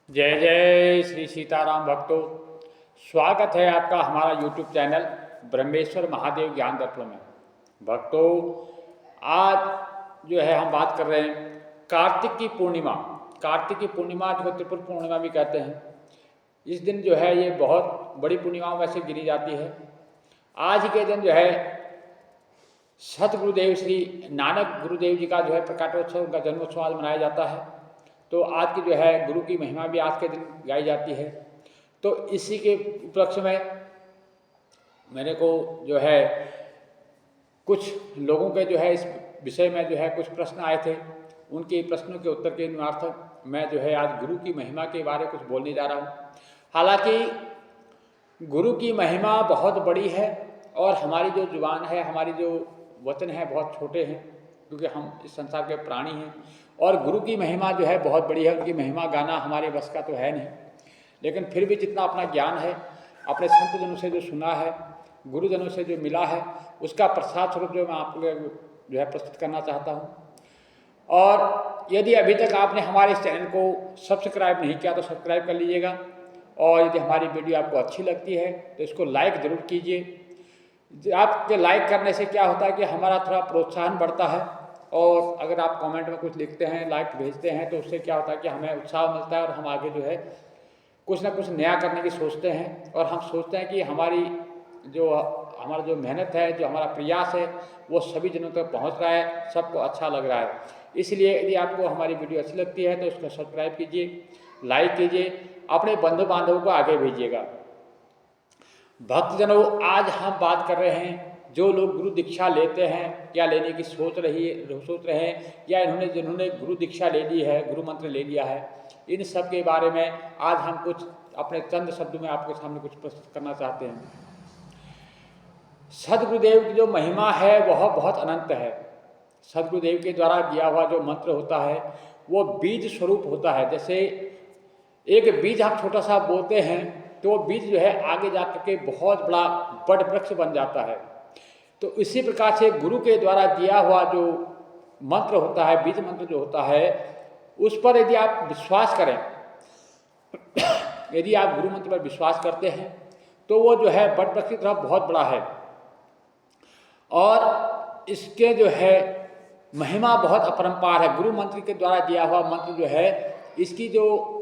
जय जय श्री सीताराम भक्तों। स्वागत है आपका हमारा YouTube चैनल ब्रह्मेश्वर महादेव ज्ञान दर्पण में। भक्तों, आज जो है हम बात कर रहे हैं कार्तिक की पूर्णिमा। कार्तिक की पूर्णिमा जो त्रिपुर पूर्णिमा भी कहते हैं। इस दिन जो है ये बहुत बड़ी पूर्णिमाओं में से गिनी जाती है। आज के दिन जो है सतगुरुदेव श्री नानक गुरुदेव जी का जो है प्रकाटोत्सव, उनका जन्मोत्सव आज मनाया जाता है। तो आज की जो है गुरु की महिमा भी आज के दिन गाई जाती है। तो इसी के उपलक्ष्य में मेरे को जो है कुछ लोगों के जो है इस विषय में जो है कुछ प्रश्न आए थे। उनके प्रश्नों के उत्तर के निवारक मैं जो है आज गुरु की महिमा के बारे में कुछ बोलने जा रहा हूँ। हालांकि गुरु की महिमा बहुत बड़ी है और हमारी जो जुबान है, हमारी जो वचन है बहुत छोटे हैं, क्योंकि हम इस संसार के प्राणी हैं। और गुरु की महिमा जो है बहुत बड़ी है। उनकी महिमा गाना हमारे बस का तो है नहीं, लेकिन फिर भी जितना अपना ज्ञान है, अपने संत जनों से जो सुना है, गुरुजनों से जो मिला है, उसका प्रसाद स्वरूप जो मैं आपको जो है प्रस्तुत करना चाहता हूँ। और यदि अभी तक आपने हमारे इस चैनल को सब्सक्राइब नहीं किया तो सब्सक्राइब कर लीजिएगा। और यदि हमारी वीडियो आपको अच्छी लगती है तो इसको लाइक ज़रूर कीजिए। आपके लाइक करने से क्या होता है कि हमारा थोड़ा प्रोत्साहन बढ़ता है। और अगर आप कमेंट में कुछ लिखते हैं, लाइक भेजते हैं, तो उससे क्या होता है कि हमें उत्साह मिलता है और हम आगे जो है कुछ ना कुछ नया करने की सोचते हैं। और हम सोचते हैं कि हमारा जो मेहनत है, जो हमारा प्रयास है, वो सभी जनों तक पहुंच रहा है, सबको अच्छा लग रहा है। इसलिए यदि आपको हमारी वीडियो अच्छी लगती है तो उसको सब्सक्राइब कीजिए, लाइक कीजिए, अपने बंधु बांधवों को आगे भेजिएगा। भक्तजनों, आज हम बात कर रहे हैं जो लोग गुरु दीक्षा लेते हैं या लेने की सोच रहे हैं, या जिन्होंने गुरु दीक्षा ले ली है, गुरु मंत्र ले लिया है, इन सब के बारे में आज हम कुछ अपने चंद शब्दों में आपके सामने कुछ प्रस्तुत करना चाहते हैं। सदगुरुदेव की जो महिमा है वह बहुत अनंत है। सदगुरुदेव के द्वारा दिया हुआ जो मंत्र होता है वो बीज स्वरूप होता है। जैसे एक बीज हम छोटा सा बोते हैं तो वो बीज जो है आगे जाकर के बहुत बड़ा बड़ वृक्ष बन जाता है। तो इसी प्रकार से गुरु के द्वारा दिया हुआ जो मंत्र होता है, बीज मंत्र जो होता है, उस पर यदि आप विश्वास करें, यदि आप गुरु मंत्र पर विश्वास करते हैं तो वो जो है बड़ वृक्ष की तरह बहुत बड़ा है। और इसके जो है महिमा बहुत अपरंपार है। गुरु मंत्र के द्वारा दिया हुआ मंत्र जो है, इसकी जो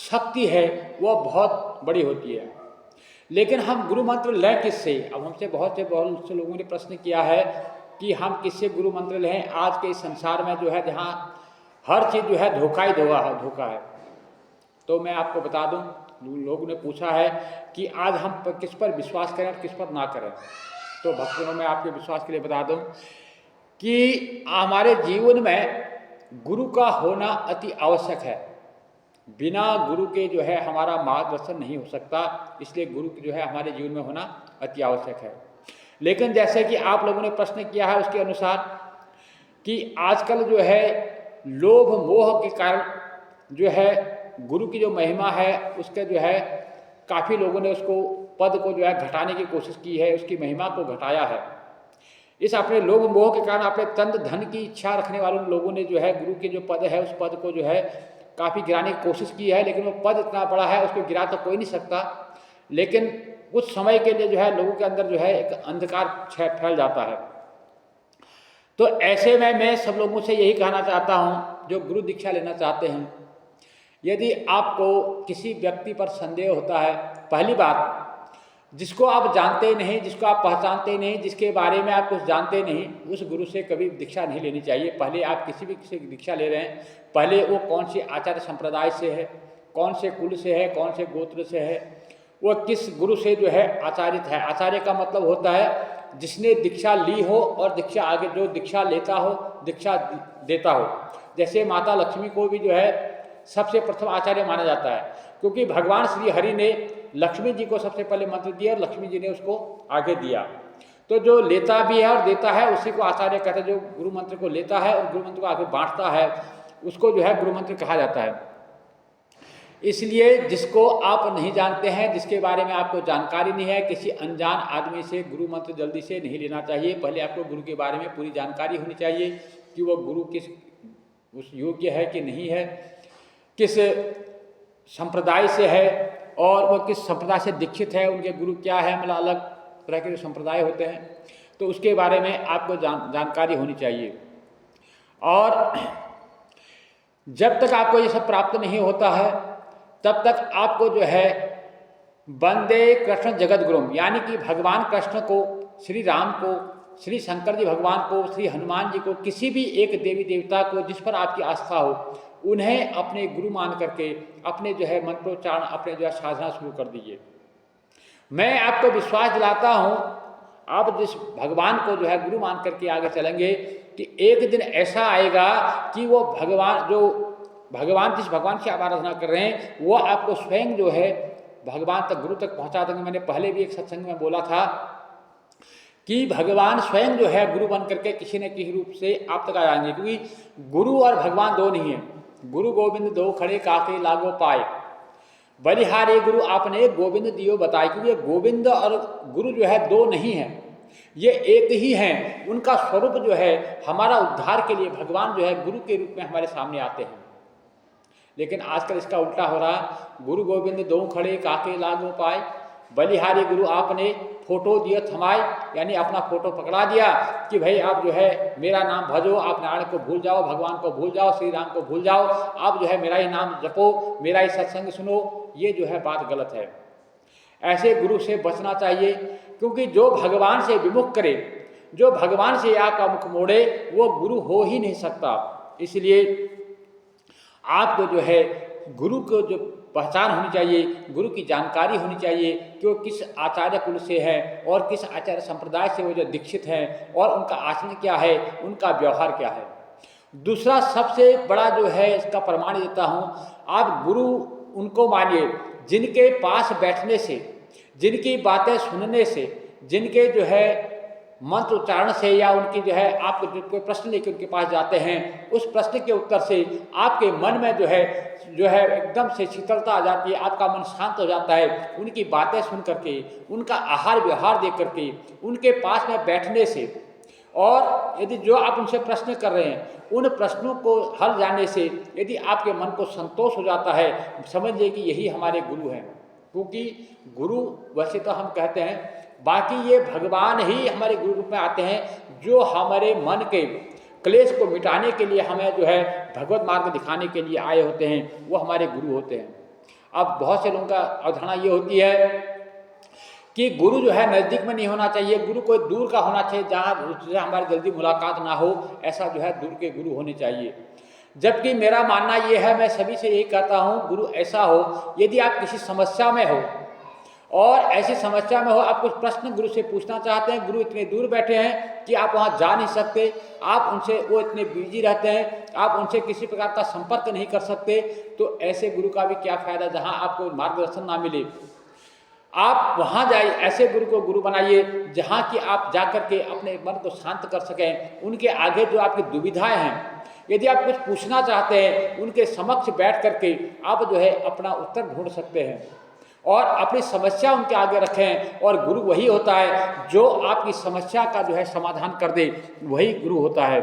शक्ति है वो बहुत बड़ी होती है। लेकिन हम गुरु मंत्र लें किससे? अब हमसे बहुत से लोगों ने प्रश्न किया है कि हम किससे गुरु मंत्र लें। आज के इस संसार में जो है, जहाँ हर चीज़ जो है धोखा ही धोखा है। तो मैं आपको बता दूं, लोगों ने पूछा है कि आज हम किस पर विश्वास करें और किस पर ना करें। तो भक्तों, मैं आपके विश्वास के लिए बता दूं कि हमारे जीवन में गुरु का होना अति आवश्यक है। बिना गुरु के जो है हमारा मार्गदर्शन नहीं हो सकता। इसलिए गुरु जो है हमारे जीवन में होना अति आवश्यक है। लेकिन जैसे कि आप लोगों ने प्रश्न किया है उसके अनुसार कि आजकल जो है लोभ मोह के कारण जो है गुरु की जो महिमा है उसके जो है काफ़ी लोगों ने उसको पद को जो है घटाने की कोशिश की है, उसकी महिमा को घटाया है। इस अपने लोभ मोह के कारण अपने चंद धन की इच्छा रखने वाले लोगों ने जो है गुरु के जो पद है उस पद को जो है काफ़ी गिराने की कोशिश की है। लेकिन वो पद इतना बड़ा है, उसको गिरा तो कोई नहीं सकता। लेकिन कुछ समय के लिए जो है लोगों के अंदर जो है एक अंधकार फैल जाता है। तो ऐसे में मैं सब लोगों से यही कहना चाहता हूँ जो गुरु दीक्षा लेना चाहते हैं, यदि आपको किसी व्यक्ति पर संदेह होता है, पहली बात, जिसको आप जानते नहीं, जिसको आप पहचानते नहीं, जिसके बारे में आप कुछ जानते नहीं, उस गुरु से कभी दीक्षा नहीं लेनी चाहिए। पहले आप किसी भी से दीक्षा ले रहे हैं, पहले वो कौन सी आचार्य संप्रदाय से है, कौन से कुल से है, कौन से गोत्र से है, वो किस गुरु से जो है आचार्य है। आचार्य का मतलब होता है जिसने दीक्षा ली हो और दीक्षा आगे जो दीक्षा लेता हो, दीक्षा देता हो। जैसे माता लक्ष्मी को भी जो है सबसे प्रथम आचार्य माना जाता है, क्योंकि भगवान श्री हरि ने लक्ष्मी जी को सबसे पहले मंत्र दिया और लक्ष्मी जी ने उसको आगे दिया। तो जो लेता भी है और देता है उसी को आचार्य कहते हैं। जो गुरु मंत्र को लेता है और गुरु मंत्र को आगे बांटता है उसको जो है गुरु मंत्र कहा जाता है। इसलिए जिसको आप नहीं जानते हैं, जिसके बारे में आपको जानकारी नहीं है, किसी अनजान आदमी से गुरु मंत्र जल्दी से नहीं लेना चाहिए। पहले आपको गुरु के बारे में पूरी जानकारी होनी चाहिए कि वो गुरु किस उस योग्य है कि नहीं है, किस संप्रदाय से है और वो किस संप्रदाय से दीक्षित है, उनके गुरु क्या है, मतलब अलग तरह के जो संप्रदाय होते हैं, तो उसके बारे में आपको जानकारी होनी चाहिए। और जब तक आपको ये सब प्राप्त नहीं होता है तब तक आपको जो है वंदे कृष्ण जगत गुरुम, यानी कि भगवान कृष्ण को, श्री राम को, श्री शंकर जी भगवान को, श्री हनुमान जी को, किसी भी एक देवी देवता को जिस पर आपकी आस्था हो, उन्हें अपने गुरु मान करके अपने जो है मंत्रोच्चारण, अपने जो है साधना शुरू कर दीजिए। मैं आपको विश्वास दिलाता हूँ, आप जिस भगवान को जो है गुरु मान करके आगे चलेंगे कि एक दिन ऐसा आएगा कि वो भगवान, जो भगवान जिस भगवान की आप आराधना कर रहे हैं, वो आपको स्वयं जो है भगवान तक, गुरु तक पहुँचा देंगे। मैंने पहले भी एक सत्संग में बोला था कि भगवान स्वयं जो है गुरु बन करके किसी न किसी रूप से आप तक आ जाएंगे, क्योंकि गुरु और भगवान दो नहीं है। गुरु गोविंद दो खड़े काके लागो पाए, बलिहारे गुरु आपने गोविंद दियो बताए, क्योंकि गोविंद और गुरु जो है दो नहीं है, ये एक ही हैं। उनका स्वरूप जो है हमारा उद्धार के लिए भगवान जो है गुरु के रूप में हमारे सामने आते हैं। लेकिन आजकल इसका उल्टा हो रहा है, गुरु गोविंद दो खड़े काके लागो पाए, बलिहारी गुरु आपने फोटो दिया थमाए, यानी अपना फोटो पकड़ा दिया कि भाई आप जो है मेरा नाम भजो, आप नारायण को भूल जाओ, भगवान को भूल जाओ, श्री राम को भूल जाओ, आप जो है मेरा ही नाम जपो, मेरा ही सत्संग सुनो। ये जो है बात गलत है। ऐसे गुरु से बचना चाहिए, क्योंकि जो भगवान से विमुख करे, जो भगवान से आपका मुख मोड़े, वो गुरु हो ही नहीं सकता। इसलिए आपको जो है गुरु को जो पहचान होनी चाहिए, गुरु की जानकारी होनी चाहिए कि वो किस आचार्य कुल से है और किस आचार्य संप्रदाय से वो जो दीक्षित हैं, और उनका आचरण क्या है, उनका व्यवहार क्या है। दूसरा सबसे बड़ा जो है इसका प्रमाण देता हूँ, आप गुरु उनको मानिए जिनके पास बैठने से, जिनकी बातें सुनने से, जिनके जो है मंत्र उच्चारण से, या उनकी जो है आप जो कोई प्रश्न लेकर उनके पास जाते हैं, उस प्रश्न के उत्तर से आपके मन में जो है एकदम से शीतलता आ जाती है, आपका मन शांत हो जाता है। उनकी बातें सुन करके, उनका आहार व्यवहार देख करके, उनके पास में बैठने से, और यदि जो आप उनसे प्रश्न कर रहे हैं उन प्रश्नों को हल जानने से यदि आपके मन को संतोष हो जाता है, समझिए कि यही हमारे गुरु हैं। क्योंकि गुरु वैसे तो हम कहते हैं, बाकी ये भगवान ही हमारे गुरु रूप में आते हैं, जो हमारे मन के क्लेश को मिटाने के लिए हमें जो है भगवत मार्ग दिखाने के लिए आए होते हैं, वो हमारे गुरु होते हैं। अब बहुत से लोगों का अवधारणा ये होती है कि गुरु जो है नज़दीक में नहीं होना चाहिए, गुरु कोई दूर का होना चाहिए, जहाँ उससे हमारी जल्दी मुलाकात ना हो, ऐसा जो है दूर के गुरु होने चाहिए। जबकि मेरा मानना ये है, मैं सभी से यही कहता हूँ, गुरु ऐसा हो, यदि आप किसी समस्या में हो और ऐसी समस्या में हो, आप कुछ प्रश्न गुरु से पूछना चाहते हैं, गुरु इतने दूर बैठे हैं कि आप वहाँ जा नहीं सकते, आप उनसे, वो इतने बिजी रहते हैं, आप उनसे किसी प्रकार का संपर्क नहीं कर सकते, तो ऐसे गुरु का भी क्या फ़ायदा जहाँ आपको मार्गदर्शन ना मिले। आप वहाँ जाइए, ऐसे गुरु को गुरु बनाइए जहाँ कि आप जा कर के अपने मन को शांत कर सकें। उनके आगे जो आपकी दुविधाएं हैं, यदि आप कुछ पूछना चाहते हैं, उनके समक्ष बैठ करके आप जो है अपना उत्तर ढूंढ सकते हैं और अपनी समस्या उनके आगे रखें। और गुरु वही होता है जो आपकी समस्या का जो है समाधान कर दे, वही गुरु होता है।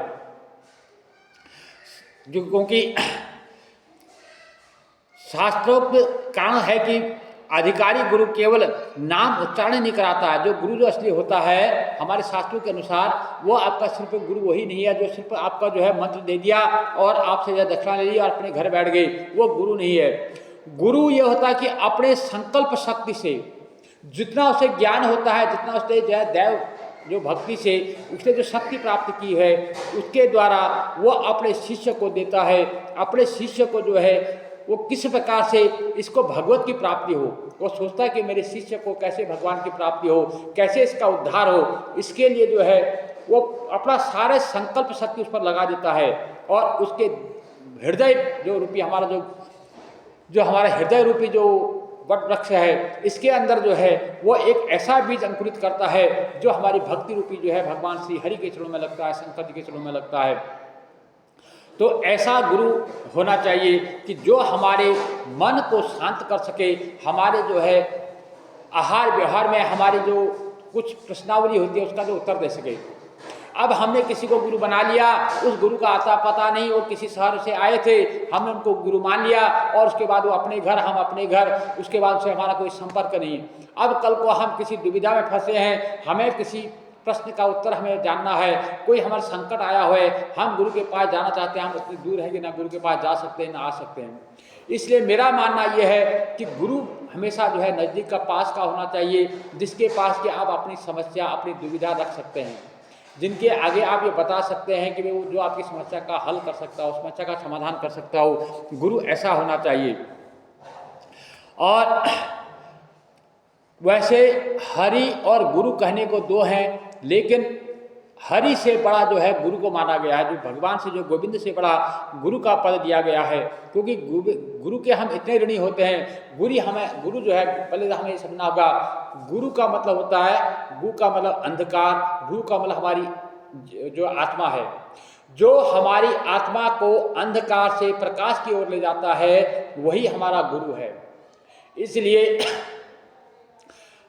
जो क्योंकि शास्त्रोक्त कारण है कि अधिकारी गुरु केवल नाम उच्चारण नहीं कराता है। जो गुरु जो असली होता है हमारे शास्त्रों के अनुसार, वो आपका सिर्फ गुरु वही नहीं है जो सिर्फ आपका जो है मंत्र दे दिया और आपसे जो दक्षिणा ले लिया और अपने घर बैठ गए, वो गुरु नहीं है। गुरु ये होता है कि अपने संकल्प शक्ति से जितना उसे ज्ञान होता है, जितना उससे जो है दैव जो भक्ति से उसने जो शक्ति प्राप्त की है, उसके द्वारा वो अपने शिष्य को देता है। अपने शिष्य को जो है वो किस प्रकार से इसको भगवत की प्राप्ति हो, वो सोचता है कि मेरे शिष्य को कैसे भगवान की प्राप्ति हो, कैसे इसका उद्धार हो, इसके लिए जो है वो अपना सारे संकल्प शक्ति उस पर लगा देता है। और उसके हृदय जो रूपी हमारा जो हमारा हृदय रूपी जो वट वृक्ष है, इसके अंदर जो है वो एक ऐसा बीज अंकुरित करता है जो हमारी भक्ति रूपी जो है भगवान श्री हरि के चरणों में लगता है, शंकर जी के चरणों में लगता है। तो ऐसा गुरु होना चाहिए कि जो हमारे मन को शांत कर सके, हमारे जो है आहार व्यवहार में हमारी जो कुछ प्रश्नावली होती है उसका जो उत्तर दे सके। अब हमने किसी को गुरु बना लिया, उस गुरु का आता पता नहीं, वो किसी शहर से आए थे, हमने उनको गुरु मान लिया और उसके बाद वो अपने घर, हम अपने घर, उसके बाद उससे हमारा कोई संपर्क नहीं। अब कल को हम किसी दुविधा में फंसे हैं, हमें किसी प्रश्न का उत्तर हमें जानना है, कोई हमारा संकट आया हुआ है, हम गुरु के पास जाना चाहते हैं, हम उतनी दूर है कि ना गुरु के पास जा सकते हैं ना आ सकते हैं। इसलिए मेरा मानना यह है कि गुरु हमेशा जो है नज़दीक का पास का होना चाहिए, जिसके पास कि आप अपनी समस्या, अपनी दुविधा रख सकते हैं, जिनके आगे आप ये बता सकते हैं कि वो जो आपकी समस्या का हल कर सकता हो, समस्या का समाधान कर सकता हो, गुरु ऐसा होना चाहिए। और वैसे हरि और गुरु कहने को दो हैं, लेकिन हरि से बड़ा जो है गुरु को माना गया है, जो भगवान से, जो गोविंद से बड़ा गुरु का पद दिया गया है, क्योंकि गुरु के हम इतने ऋणी होते हैं। गुरु जो है, पहले हमें ये समझना होगा, गुरु का मतलब होता है, गु का मतलब अंधकार, रु का मतलब हमारी जो आत्मा है, जो हमारी आत्मा को अंधकार से प्रकाश की ओर ले जाता है, वही हमारा गुरु है। इसलिए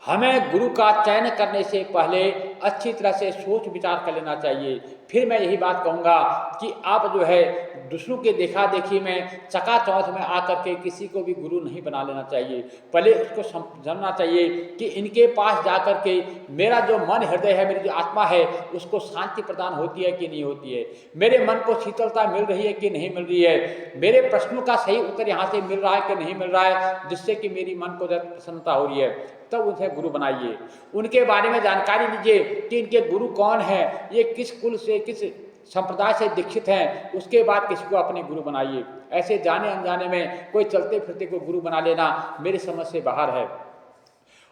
हमें गुरु का चयन करने से पहले अच्छी तरह से सोच विचार कर लेना चाहिए। फिर मैं यही बात कहूँगा कि आप जो है दूसरों के देखा देखी में, चकाचौंध में आकर के किसी को भी गुरु नहीं बना लेना चाहिए। पहले उसको समझना चाहिए कि इनके पास जाकर के मेरा जो मन हृदय है, मेरी जो आत्मा है, उसको शांति प्रदान होती है कि नहीं होती है, मेरे मन को शीतलता मिल रही है कि नहीं मिल रही है, मेरे प्रश्नों का सही उत्तर यहाँ से मिल रहा है कि नहीं मिल रहा है, जिससे कि मेरी मन को प्रसन्नता हो रही है, तब उन्हें गुरु बनाइए। उनके बारे में जानकारी लीजिए कि इनके गुरु कौन हैं, ये किस कुल से, किस संप्रदाय से दीक्षित हैं, उसके बाद किसी को अपने गुरु बनाइए। ऐसे जाने अनजाने में कोई चलते फिरते को गुरु बना लेना मेरी समझ से बाहर है।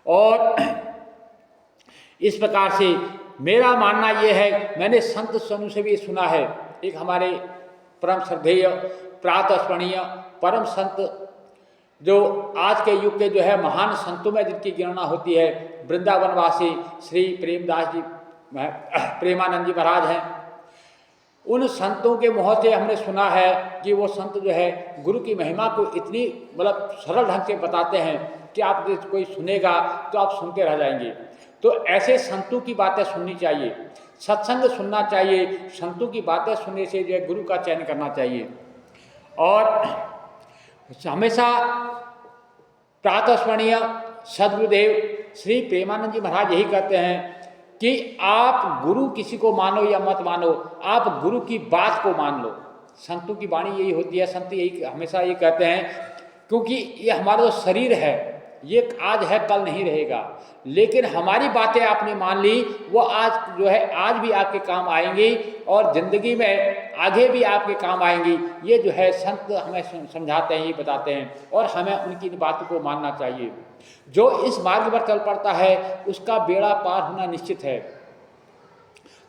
और इस प्रकार से मेरा मानना यह है, मैंने संत सनु से भी सुना है, एक हमारे परम श्रद्धेय, प्रातस्मरणीय परम संत, जो आज के युग के जो है महान संतों में जिनकी गणना होती है, वृंदावनवासी श्री प्रेमदास जी, प्रेमानंद जी महाराज हैं। उन संतों के मुँह से हमने सुना है कि वो संत जो है गुरु की महिमा को इतनी मतलब सरल ढंग से बताते हैं कि आप कोई सुनेगा तो आप सुनते रह जाएंगे। तो ऐसे संतों की बातें सुननी चाहिए, सत्संग सुनना चाहिए, संतों की बातें सुनने से जो है गुरु का चयन करना चाहिए। और हमेशा प्रातस्मरणीय सद्गुरुदेव श्री प्रेमानंद जी महाराज यही कहते हैं कि आप गुरु किसी को मानो या मत मानो, आप गुरु की बात को मान लो। संतों की वाणी यही होती है, संत यही हमेशा ये कहते हैं, क्योंकि ये हमारा जो शरीर है ये आज है कल नहीं रहेगा, लेकिन हमारी बातें आपने मान ली, वो आज जो है आज भी आपके काम आएंगी और ज़िंदगी में आगे भी आपके काम आएंगी। ये जो है संत हमें समझाते हैं, ये बताते हैं, और हमें उनकी बातों को मानना चाहिए। जो इस मार्ग पर चल पड़ता है उसका बेड़ा पार होना निश्चित है।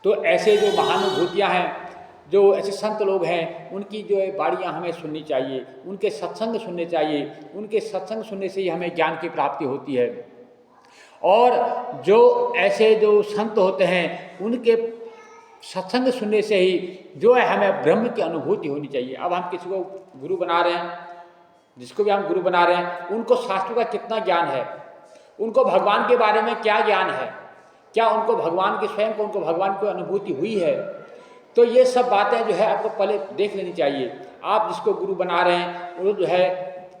तो ऐसे जो महानुभूतियाँ हैं, जो ऐसे संत लोग हैं, उनकी जो है बाणियाँ हमें सुननी चाहिए, उनके सत्संग सुनने चाहिए। उनके सत्संग सुनने से ही हमें ज्ञान की प्राप्ति होती है। और जो ऐसे जो संत होते हैं उनके सत्संग सुनने से ही जो है हमें ब्रह्म की अनुभूति होनी चाहिए। अब हम किसी को गुरु बना रहे हैं, जिसको भी हम गुरु बना रहे हैं, उनको शास्त्रों का कितना ज्ञान है, उनको भगवान के बारे में क्या ज्ञान है, क्या उनको भगवान के स्वयं को, उनको भगवान की अनुभूति हुई है। तो ये सब बातें जो है आपको पहले देख लेनी चाहिए। आप जिसको गुरु बना रहे हैं वो जो है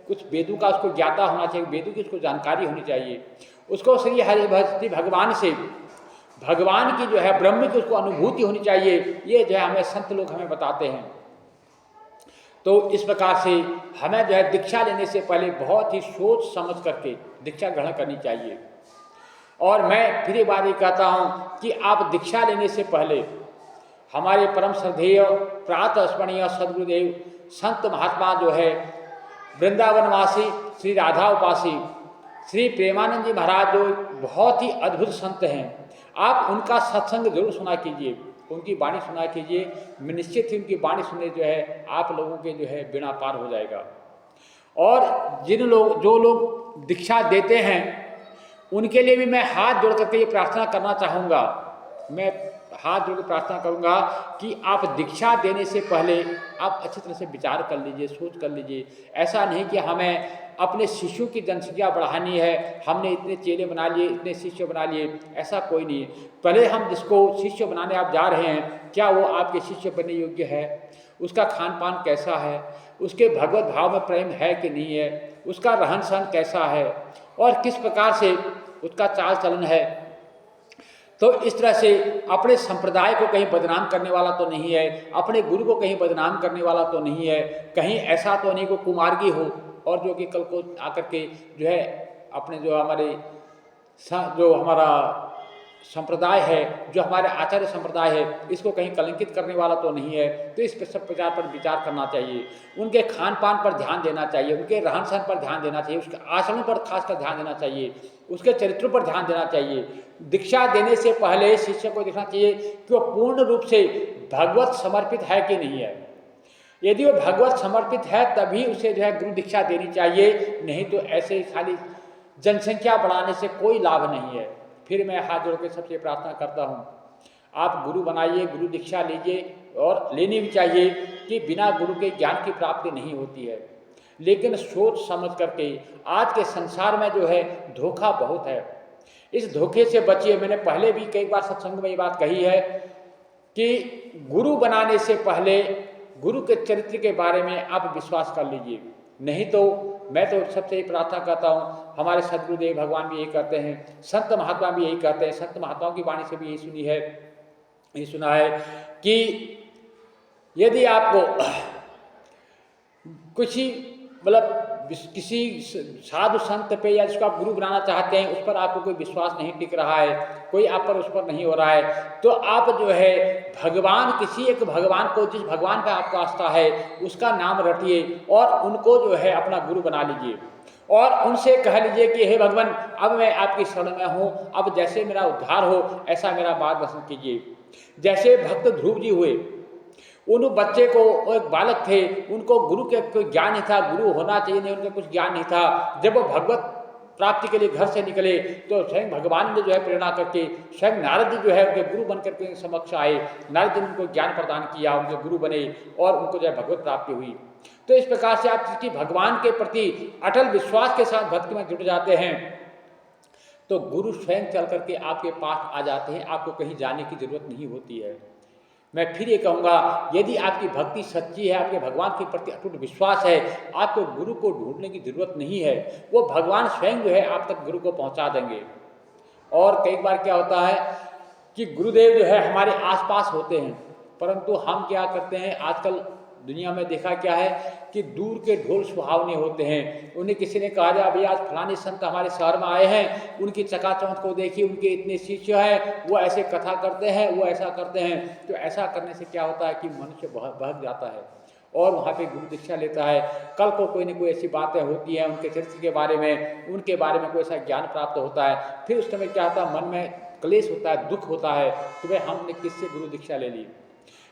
कुछ वेदों का उसको ज्ञाता होना चाहिए, वेदों की उसको जानकारी होनी चाहिए, उसको श्री हरि भक्ति भगवान से, भगवान की जो है ब्रह्म की उसको अनुभूति होनी चाहिए। ये जो है हमें संत लोग हमें बताते हैं। तो इस प्रकार से हमें जो है दीक्षा लेने से पहले बहुत ही सोच समझ करके दीक्षा ग्रहण करनी चाहिए। और मैं फिर एक बार ये कहता हूँ कि आप दीक्षा लेने से पहले हमारे परम श्रद्धेय प्रातस्मरणीय सद्गुरुदेव संत महात्मा जो है वृंदावनवासी श्री राधा उपासी श्री प्रेमानंद जी महाराज, जो बहुत ही अद्भुत संत हैं, आप उनका सत्संग जरूर सुना कीजिए, उनकी वाणी सुना कीजिए। निश्चित ही उनकी वाणी सुनने जो है आप लोगों के जो है बिना पार हो जाएगा। और जो लोग दीक्षा देते हैं उनके लिए भी मैं हाथ जोड़ करके ये प्रार्थना करना चाहूँगा। मैं हाथ जोड़ के प्रार्थना करूंगा कि आप दीक्षा देने से पहले आप अच्छी तरह से विचार कर लीजिए, सोच कर लीजिए। ऐसा नहीं कि हमें अपने शिष्यों की जनसंख्या बढ़ानी है, हमने इतने चेले बना लिए, इतने शिष्य बना लिए, ऐसा कोई नहीं है। पहले हम जिसको शिष्य बनाने आप जा रहे हैं, क्या वो आपके शिष्य बनने योग्य है, उसका खान पान कैसा है, उसके भगवत भाव में प्रेम है कि नहीं है, उसका रहन सहन कैसा है और किस प्रकार से उसका चाल चलन है। तो इस तरह से अपने संप्रदाय को कहीं बदनाम करने वाला तो नहीं है, अपने गुरु को कहीं बदनाम करने वाला तो नहीं है, कहीं ऐसा तो नहीं को कुमार्गी हो और जो कि कल को आकर के जो है अपने जो हमारे जो हमारा संप्रदाय है, जो हमारे आचार्य संप्रदाय है, इसको कहीं कलंकित करने वाला तो नहीं है। तो इस सब प्रकार पर विचार करना चाहिए, उनके खान पान पर ध्यान देना चाहिए, उनके रहन सहन पर ध्यान देना चाहिए, उसके आचरण पर खासकर ध्यान देना चाहिए, उसके चरित्रों पर ध्यान देना चाहिए। दीक्षा देने से पहले शिष्य को देखना चाहिए कि वो पूर्ण रूप से भगवत समर्पित है कि नहीं है। यदि वो भगवत समर्पित है तभी उसे जो है गुरु दीक्षा देनी चाहिए, नहीं तो ऐसे खाली जनसंख्या बढ़ाने से कोई लाभ नहीं है। फिर मैं हाथ जोड़ के सबसे प्रार्थना करता हूँ, आप गुरु बनाइए, गुरु दीक्षा लीजिए और लेनी भी चाहिए कि बिना गुरु के ज्ञान की प्राप्ति नहीं होती है। लेकिन सोच समझ करके आज के संसार में जो है धोखा बहुत है, इस धोखे से बचिए। मैंने पहले भी कई बार सत्संग में ये बात कही है कि गुरु बनाने से पहले गुरु के चरित्र के बारे में आप विश्वास कर लीजिए, नहीं तो मैं तो सबसे ही प्रार्थना करता हूँ, हमारे सदगुरुदेव भगवान भी यही कहते हैं, संत महात्मा भी यही कहते हैं, संत महात्माओं की वाणी से भी यही सुनी है, यही सुना है कि यदि आपको किसी साधु संत पे या जिसको आप गुरु बनाना चाहते हैं उस पर आपको कोई विश्वास नहीं टिक रहा है, कोई आप पर उस पर नहीं हो रहा है, तो आप जो है भगवान, किसी एक भगवान को, जिस भगवान का आपका आस्था है उसका नाम रटिए और उनको जो है अपना गुरु बना लीजिए और उनसे कह लीजिए कि हे भगवान, अब मैं आपकी शरण में हूँ, अब जैसे मेरा उद्धार हो ऐसा मेरा मार्गदर्शन कीजिए। जैसे भक्त ध्रुव जी हुए, उन बच्चे को, वो एक बालक थे, उनको गुरु के कोई ज्ञान नहीं था, गुरु होना चाहिए नहीं, उनका कुछ ज्ञान नहीं था। जब वो भगवत प्राप्ति के लिए घर से निकले तो स्वयं भगवान ने जो है प्रेरणा करके स्वयं नारद जी जो है उनके गुरु बनकर के समक्ष आए, नारद जी ने उनको ज्ञान प्रदान किया, उनके गुरु बने और उनको जो है भगवत प्राप्ति हुई। तो इस प्रकार से आप किसी भगवान के प्रति अटल विश्वास के साथ भक्ति में जुट जाते हैं तो गुरु स्वयं चल करके आपके पास आ जाते हैं, आपको कहीं जाने की जरूरत नहीं होती है। मैं फिर ये कहूँगा, यदि आपकी भक्ति सच्ची है, आपके भगवान के प्रति अटूट विश्वास है, आपको गुरु को ढूंढने की जरूरत नहीं है, वो भगवान स्वयं जो है आप तक गुरु को पहुँचा देंगे। और कई बार क्या होता है कि गुरुदेव जो है हमारे आसपास होते हैं, परंतु हम क्या करते हैं, आजकल दुनिया में देखा क्या है कि दूर के ढोल सुहावने होते हैं। उन्हें किसी ने कहा जाए, भैया आज फलाने संत हमारे शहर में आए हैं, उनकी चकाचौंध को देखिए, उनके इतने शिष्य हैं, वो ऐसे कथा करते हैं, वो ऐसा करते हैं। तो ऐसा करने से क्या होता है कि मनुष्य बहक जाता है और वहाँ पे गुरु दीक्षा लेता है। कल को कोई न कोई ऐसी बातें होती हैं उनके चरित्र के बारे में, उनके बारे में कोई ऐसा ज्ञान प्राप्त होता है, फिर उस समय क्या होता है, मन में क्लेश होता है, दुख होता है कि भाई हमने किससे गुरु दीक्षा ले ली।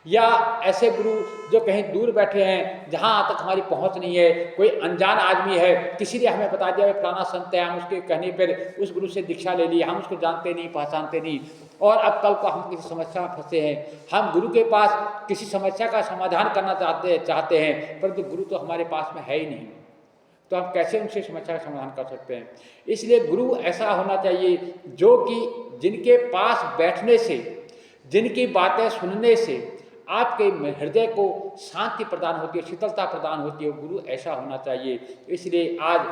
या ऐसे गुरु जो कहीं दूर बैठे हैं, जहाँ तक हमारी पहुँच नहीं है, कोई अनजान आदमी है, किसी ने हमें बता दिया फलाना संत है, हम उसके कहने पर उस गुरु से दीक्षा ले ली, हम उसको जानते नहीं, पहचानते नहीं, और अब कल को हम किसी समस्या में फंसे हैं, हम गुरु के पास किसी समस्या का समाधान करना चाहते हैं, परंतु गुरु तो हमारे पास में है ही नहीं, तो हम कैसे उनसे समस्या का समाधान कर सकते हैं। इसलिए गुरु ऐसा होना चाहिए जो कि जिनके पास बैठने से, जिनकी बातें सुनने से आपके हृदय को शांति प्रदान होती है, शीतलता प्रदान होती है, गुरु ऐसा होना चाहिए। इसलिए आज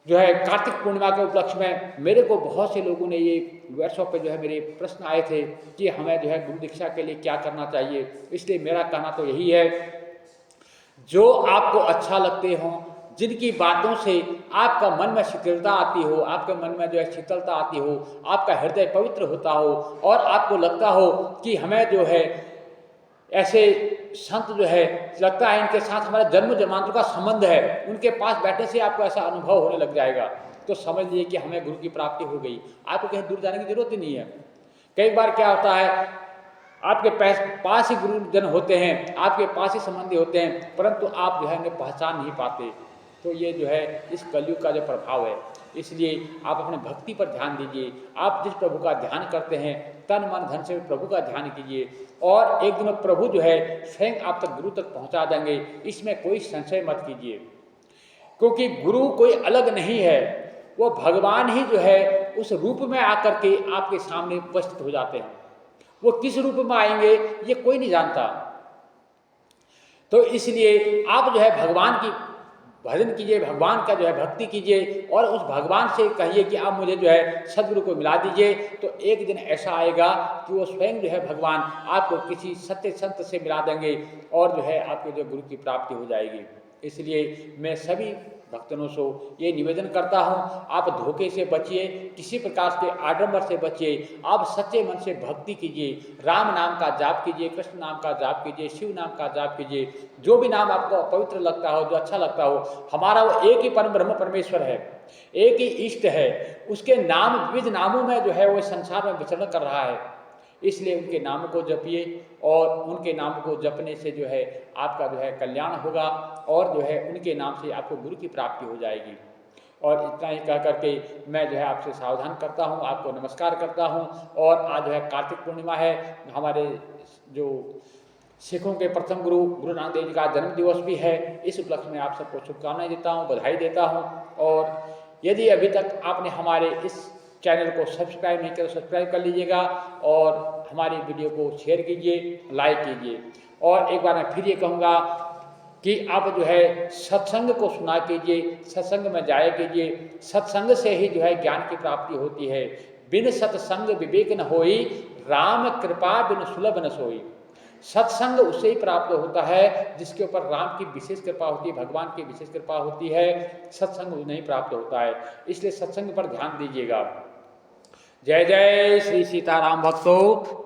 जो है कार्तिक पूर्णिमा के उपलक्ष्य में मेरे को बहुत से लोगों ने ये व्हाट्सएप पे जो है मेरे प्रश्न आए थे कि हमें जो है गुरु दीक्षा के लिए क्या करना चाहिए। इसलिए मेरा कहना तो यही है, जो आपको अच्छा लगते हों, जिनकी बातों से आपका मन में शिथिलता आती हो, आपके मन में जो है शीतलता आती हो, आपका हृदय पवित्र होता हो और आपको लगता हो कि हमें जो है ऐसे संत जो है लगता है इनके साथ हमारा जन्म जन्मांतर का संबंध है, उनके पास बैठने से आपको ऐसा अनुभव होने लग जाएगा, तो समझ लीजिए कि हमें गुरु की प्राप्ति हो गई, आपको कहीं दूर जाने की जरूरत ही नहीं है। कई बार क्या होता है, आपके पास ही गुरुजन होते हैं, आपके पास ही संबंधी होते हैं, परंतु आप जो है उन्हें पहचान नहीं पाते। तो ये जो है इस कलयुग का जो प्रभाव है, इसलिए आप अपने भक्ति पर ध्यान दीजिए। आप जिस प्रभु का ध्यान करते हैं तन मन धन से प्रभु का ध्यान कीजिए और एक दिन प्रभु जो है स्वयं आप तक गुरु तक पहुंचा देंगे, इसमें कोई संशय मत कीजिए। क्योंकि गुरु कोई अलग नहीं है, वो भगवान ही जो है उस रूप में आकर के आपके सामने उपस्थित हो जाते हैं। वो किस रूप में आएंगे ये कोई नहीं जानता। तो इसलिए आप जो है भगवान की भजन कीजिए, भगवान का जो है भक्ति कीजिए और उस भगवान से कहिए कि आप मुझे जो है सदगुरु को मिला दीजिए। तो एक दिन ऐसा आएगा कि वो स्वयं जो है भगवान आपको किसी सत्य संत से मिला देंगे और जो है आपके जो गुरु की प्राप्ति हो जाएगी। इसलिए मैं सभी भक्तों से ये निवेदन करता हूँ, आप धोखे से बचिए, किसी प्रकार के आडंबर से बचिए, आप सच्चे मन से भक्ति कीजिए, राम नाम का जाप कीजिए, कृष्ण नाम का जाप कीजिए, शिव नाम का जाप कीजिए, जो भी नाम आपको पवित्र लगता हो, जो अच्छा लगता हो। हमारा वो एक ही परम ब्रह्म परमेश्वर है, एक ही इष्ट है, उसके नाम विविध नामों में जो है वो संसार में विचरण कर रहा है। इसलिए उनके नाम को जपिए और उनके नाम को जपने से जो है आपका जो है कल्याण होगा और जो है उनके नाम से आपको गुरु की प्राप्ति हो जाएगी। और इतना ही कह करके मैं जो है आपसे सावधान करता हूँ, आपको नमस्कार करता हूँ। और आज जो है कार्तिक पूर्णिमा है, हमारे जो सिखों के प्रथम गुरु गुरु नानक देव जी का जन्म दिवस भी है। इस उपलक्ष्य में आप सबको शुभकामनाएं देता हूँ, बधाई देता हूँ। और यदि अभी तक आपने हमारे इस चैनल को सब्सक्राइब नहीं किया तो सब्सक्राइब कर लीजिएगा और हमारी वीडियो को शेयर कीजिए, लाइक कीजिए। और एक बार मैं फिर ये कहूँगा कि आप जो है सत्संग को सुना कीजिए, सत्संग में जाया कीजिए। सत्संग से ही जो है ज्ञान की प्राप्ति होती है। बिन सत्संग विवेक न होई, राम कृपा बिन सुलभ न सोई। सत्संग उससे ही प्राप्त होता है जिसके ऊपर राम की विशेष कृपा होती है, भगवान की विशेष कृपा होती है। सत्संग नहीं प्राप्त होता है, इसलिए सत्संग पर ध्यान दीजिएगा। जय जय श्री सीताराम भक्तों।